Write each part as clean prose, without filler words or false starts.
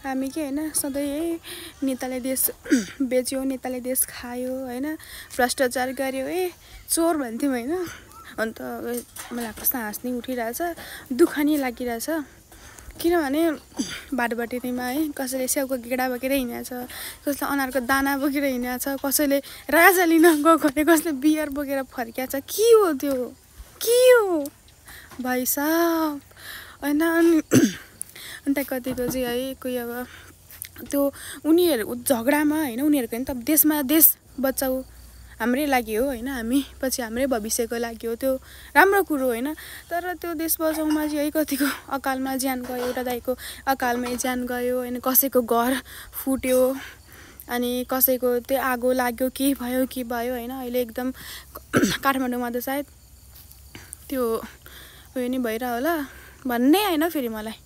हामी के हैन सधैँ नेताले देश बेच्यो, नेताले देश खायो हैन, भ्रष्टाचार गर्यो, चोर भन्थ्यौँ हैन। अन्त मलाई कस्तो हाँस नि उठिरहेछ, दुःख नि लागिरहेछ। किनभने बाटोबाटोमा कसैले स्याउको गेडा बोकेर हिँडेछ, कसैले अनारको दाना बोकेर हिँडेछ, कसैले राजा लिन गएको, कसैले बियर बोकेर फर्किया छ। के हो त्यो, के हो भाइ साहब हैन। अन्त कतिको चाहिँ कोही अब त्यो उनीहरू झगडामा हैन, उनीहरूको नि त देशमा देश बचाऊ हाम्रै लागि हो हैन, हामी पछि हाम्रै भविष्यको लागि हो, त्यो राम्रो कुरो हैन। तर त्यो देश बचाउमा चाहिँ कतिको अकालमा ज्यान गयो, एउटा दाइको अकालमै ज्यान गयो हैन, कसैको घर फुट्यो, अनि कसैको त्यो आगो लाग्यो, के भयो हैन। अहिले एकदम काठमाडौँमा त सायद त्यो उयो नि भइरह होला भन्ने हैन फेरि मलाई।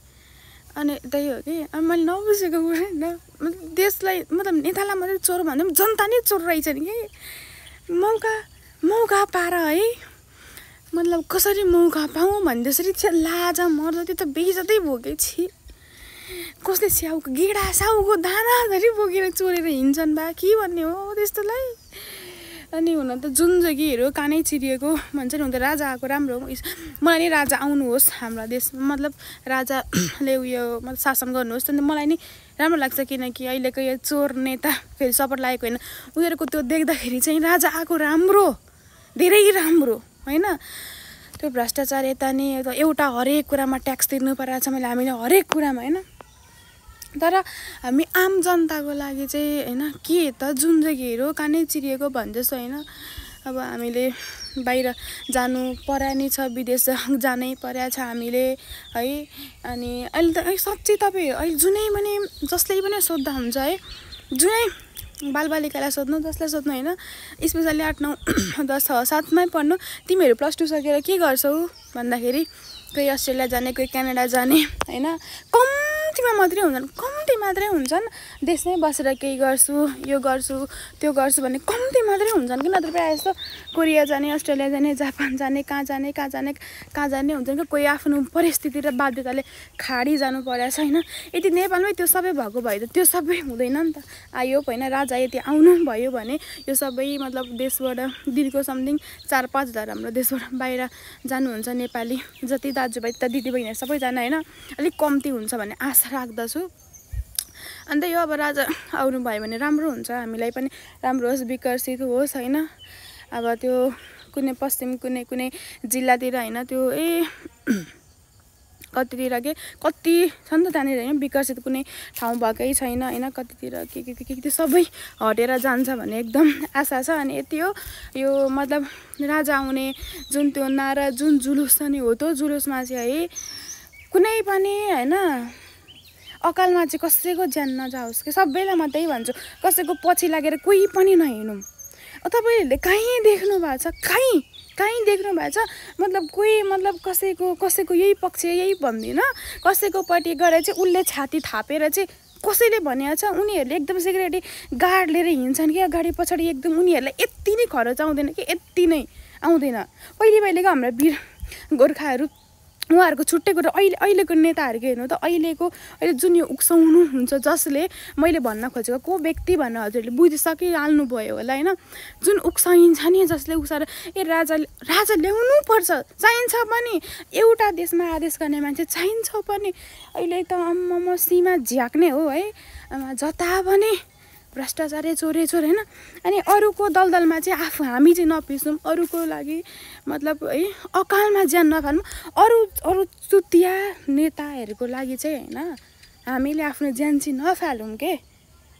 अनि त्यही हो कि अब मैले नबुझेको कुरा हैन, मतलब देशलाई मतलब नेतालाई मात्रै चोर भन्दा पनि जनता नै चोर रहेछ नि कि। मौका पार है, मतलब कसरी मौका पाऊँ भने त्यसरी लाजा मर्दा त्यो त बेइज्जतै भोगे छि। कसले स्याउको गेडा साउको दाना धरी बोकेर चोरेर हिँड्छन् बा, के भन्ने हो त्यस्तोलाई। अनि हुन त जुन जग्गाहरू कानै चिरिएको भन्छ नि, हुन त राजा आएको राम्रो हो। मलाई नि राजा आउनुहोस् हाम्रो देशमा, मतलब राजाले उयो मतलब शासन गर्नुहोस्, अन्त मलाई नि राम्रो लाग्छ। किनकि अहिलेको यो चोर नेता फेरि सपोर्ट लागेको होइन, उनीहरूको त्यो देख्दाखेरि चाहिँ राजा आएको राम्रो, धेरै राम्रो होइन। त्यो भ्रष्टाचार यता नि एउटा हरेक कुरामा ट्याक्स तिर्नु परेको छ मैले, हामीले हरेक कुरामा होइन। तर हामी आम जनताको लागि चाहिँ होइन के त जुन जग्गाहरू कानै चिरिएको भन्दैछ होइन। अब हामीले बाहिर जानु पर्या नि छ, विदेश जानै पर्या छ हामीले है। अनि अहिले त साँच्चै तपाईँ अहिले जुनै पनि जसले पनि सोद्धा हुन्छ है, जुनै बालबालिकालाई सोध्नु, जसलाई सोध्नु होइन, स्पेसल्ली 8, 9, 10, 7मै पढ्नु, तिमीहरू +2 सकेर के गर्छौ भन्दाखेरि कोही अस्ट्रेलिया जाने, कोही क्यानाडा जाने होइन। कम्तीमा मात्रै हुन्छन् देशमै बसेर केही गर्छु, यो गर्छु, त्यो गर्छु भन्ने कम्ती मात्रै हुन्छन् कि। नत्र प्रायः जस्तो कोरिया जाने, अस्ट्रेलिया जाने, जापान जाने, कहाँ जाने हुन्छन् कि। कोही आफ्नो परिस्थिति र बाध्यताले खाडी जानु परेको छ होइन। यदि नेपालमै त्यो सबै भएको भए त त्यो सबै हुँदैन नि त। आयो होइन, राजा यति आउनु भयो भने यो सबै मतलब देशबाट दिनको समथिङ 4-5 हजार हाम्रो देशबाट बाहिर जानुहुन्छ नेपाली जति दाजुभाइ त दिदीबहिनीहरू सबैजना होइन, अलिक कम्ती हुन्छ भन्ने आशा राख्दछु। अन्त यो अब राजा आउनु भयो भने राम्रो हुन्छ, हामीलाई पनि राम्रो होस्, विकसित होस् होइन। अब त्यो कुनै पश्चिम कुनै जिल्लातिर होइन, त्यो कतितिर कति छ नि त त्यहाँनिर होइन, विकसित कुनै ठाउँ भएकै छैन होइन। कतितिर के सबै हटेर जान्छ भन्ने एकदम आशा छ। अनि यति हो, यो मतलब राजा आउने जुन त्यो नारा, जुन जुलुस छ नि, हो त्यो जुलुसमा चाहिँ है कुनै पनि होइन अकालमा चाहिँ कसैको ज्यान नजाओस् कि। सबैलाई म त्यही भन्छु, कसैको पछि लागेर कोही पनि नहिँडौँ। तपाईँहरूले कहीँ देख्नु भएको छ, कहीँ देख्नु भएको छ मतलब कोही मतलब कसैको यही पक्ष यही भन्दिनँ, कसैकोपट्टि गएर चाहिँ उसले छाती थापेर चाहिँ कसैले भनेको छ। उनीहरूले एकदम सिक्युरिटी गार्ड लिएर हिँड्छन् कि अगाडि पछाडि, एकदम उनीहरूलाई यति नै खरच आउँदैन कि, यति नै आउँदैन। पहिलेको हाम्रा वीर गोर्खाहरू उहाँहरूको छुट्टै कुरो। अहिलेको नेताहरूको हेर्नु त, अहिले जुन यो उक्साउनु हुन्छ, जसले मैले भन्न खोजेको को व्यक्ति भन्न हजुरले बुझिसकिहाल्नु भयो होला होइन। जुन उक्साइन्छ नि, जसले उक्साएर राजा ल्याउनु पर्छ, चाहिन्छ पनि, एउटा देशमा आदेश गर्ने मान्छे चाहिन्छ पनि। अहिले त म सीमा झ्याक्ने हो है, जता पनि भ्रष्टाचार चोर होइन। अनि अरूको दलदलमा चाहिँ हामी चाहिँ नपिसौँ, अरूको लागि मतलब है अकालमा ज्यान नफाल्नु। अरू चुतिया नेताहरूको लागि चाहिँ होइन हामीले आफ्नो ज्यान चाहिँ नफालौँ के,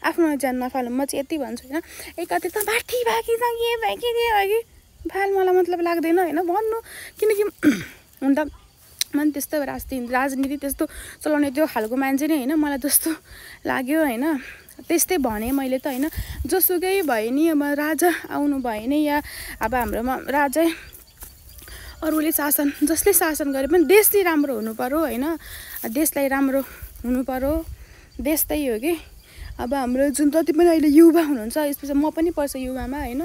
आफ्नो ज्यान नफालौँ। म चाहिँ यति भन्छु होइन। कति त बाठी बाँकी त के भयो कि फाल मलाई मतलब लाग्दैन होइन भन्नु। किनकि हुन त मन त्यस्तो राजनीति त्यस्तो चलाउने त्यो खालको मान्छे नै होइन, मलाई जस्तो लाग्यो होइन। त्यस्तै भने मैले त होइन, जोसुकै भयो नि अब राजा आउनु भयो नि, या अब हाम्रोमा राजा अरूले जसले शासन गरे पनि देश चाहिँ राम्रो हुनु पर्यो होइन। देशलाई राम्रो हुनु पर्यो, देश त्यही हो कि। अब हाम्रो जुन जति पनि अहिले युवा हुनुहुन्छ, स्पेसली म पनि पर्छ युवामा होइन,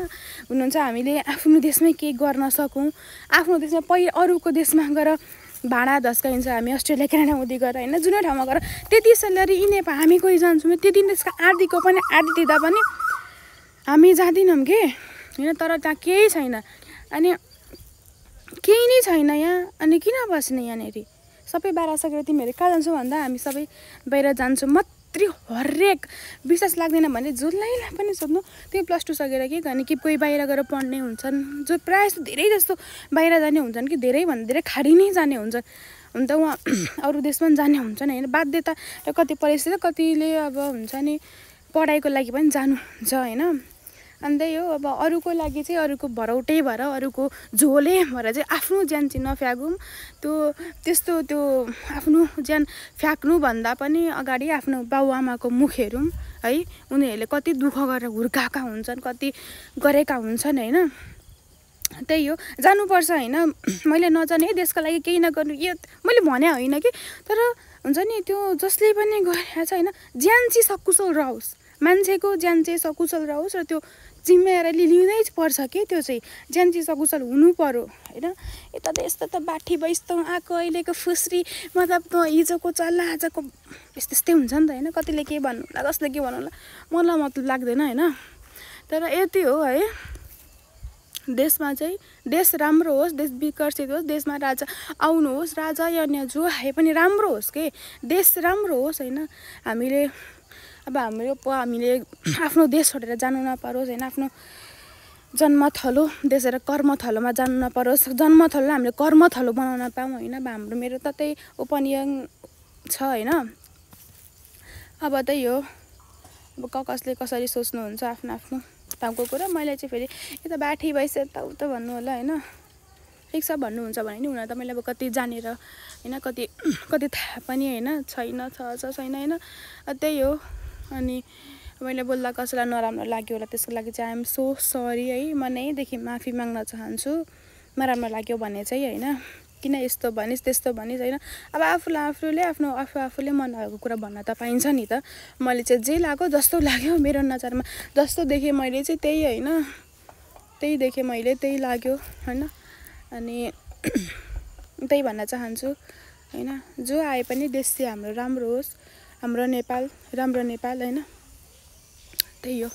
हुनुहुन्छ, हामीले आफ्नो देशमै केही गर्न सकौँ। आफ्नो देशमा अरूको देशमा गएर भाडा धस्काइन्छ हामी अस्ट्रेलिया क्यानाडा उदी गएर होइन जुनै ठाउँमा गएर त्यति सेलेरी यी नेपाल हामी कोही जान्छौँ त्यति त्यसको आधीको पनि आधी दिँदा पनि हामी जाँदैनौँ के होइन तर त्यहाँ केही छैन अनि केही नै छैन यहाँ अनि किन बस्ने यहाँनिर सबै बाहिर सकेर तिमीहरू कहाँ जान्छौ भन्दा हामी सबै बाहिर जान्छौँ मात्रै हरेक विश्वास लाग्दैन भने जसलाई पनि सोध्नु त्यो +2 सकेर के गर्ने कि कोही बाहिर गएर पढ्ने हुन्छन् जो प्रायः जस्तो धेरै जस्तो बाहिर जाने हुन्छन् कि धेरैभन्दा धेरै खाडी नै जाने हुन्छन् हुन त उहाँ अरू देशमा पनि जाने हुन्छन् होइन बाध्यता र कति परिस्थिति कतिले अब हुन्छ नि पढाइको लागि पनि जानुहुन्छ होइन अन्त यो अब अरूको लागि चाहिँ अरूको भरौटै भएर अरूको झोले भएर चाहिँ आफ्नो ज्यान चाहिँ नफ्याँकौँ त्यस्तो त्यो आफ्नो ज्यान फ्याँक्नुभन्दा पनि अगाडि आफ्नो बाउआमाको मुख हेरौँ है उनीहरूले कति दुःख गरेर हुर्काएका हुन्छन् कति गरेका हुन्छन् होइन त्यही हो जानुपर्छ होइन मैले नजाने देशको लागि केही नगर्नु यो मैले भने होइन कि तर हुन्छ नि त्यो जसले पनि गरेको छ होइन ज्यान चाहिँ सकुशल रहोस् मान्छेको ज्यान चाहिँ सकुशल रहोस् र त्यो जिम्मेवारी लिनै पर्छ कि त्यो चाहिँ ज्यान चाहिँ सकुशल हुनु पर्यो होइन यता त यस्तो त बाठी बैस्तो आएको अहिलेको फुस्री मतलब त हिजोको चल्ला आजको यस्तै हुन्छ नि त होइन कतिले के भन्नुला कसले के भन्नुला मलाई मतलब लाग्दैन होइन तर यति हो है देशमा चाहिँ देश राम्रो होस् देश विकसित होस् देशमा राजा आउनुहोस् राजा या जो आए पनि राम्रो होस् के देश राम्रो होस् होइन हामीले आफ्नो देश छोडेर जानु नपरोस् होइन आफ्नो जन्मथलो देश र कर्मथलोमा जानु नपरोस् जन्मथलोलाई हामीले कर्मथलो बनाउन पाऊँ होइन अब हाम्रो मेरो त त्यही उपनियम छ होइन अब त्यही हो अब कसले कसरी सोच्नुहुन्छ आफ्नो आफ्नो ठाउँको कुरा मैले चाहिँ फेरि यता बाठी भइस यताउता भन्नु होला होइन ठिक छ भन्नुहुन्छ भने नि हुन त मैले अब कति जानेर होइन कति थाहा पनि होइन छैन छैन होइन त्यही हो अनि मैले बोल्दा कसैलाई नराम्रो लाग्यो होला त्यसको लागि चाहिँ आइएम सो सरी है म नैदेखि माफी माग्न चाहन्छु नराम्रो लाग्यो भने चाहिँ होइन किन यस्तो भनिस् त्यस्तो भनिस् होइन अब आफूले मन भएको कुरा भन्न त पाइन्छ नि त मैले चाहिँ जे लाग्यो जस्तो लाग्यो मेरो नजरमा जस्तो देखेँ मैले चाहिँ त्यही होइन त्यही देखेँ मैले त्यही लाग्यो होइन अनि त्यही भन्न चाहन्छु होइन जो आए पनि देश चाहिँ हाम्रो राम्रो होस् हाम्रो नेपाल राम्रो नेपाल होइन त्यही हो।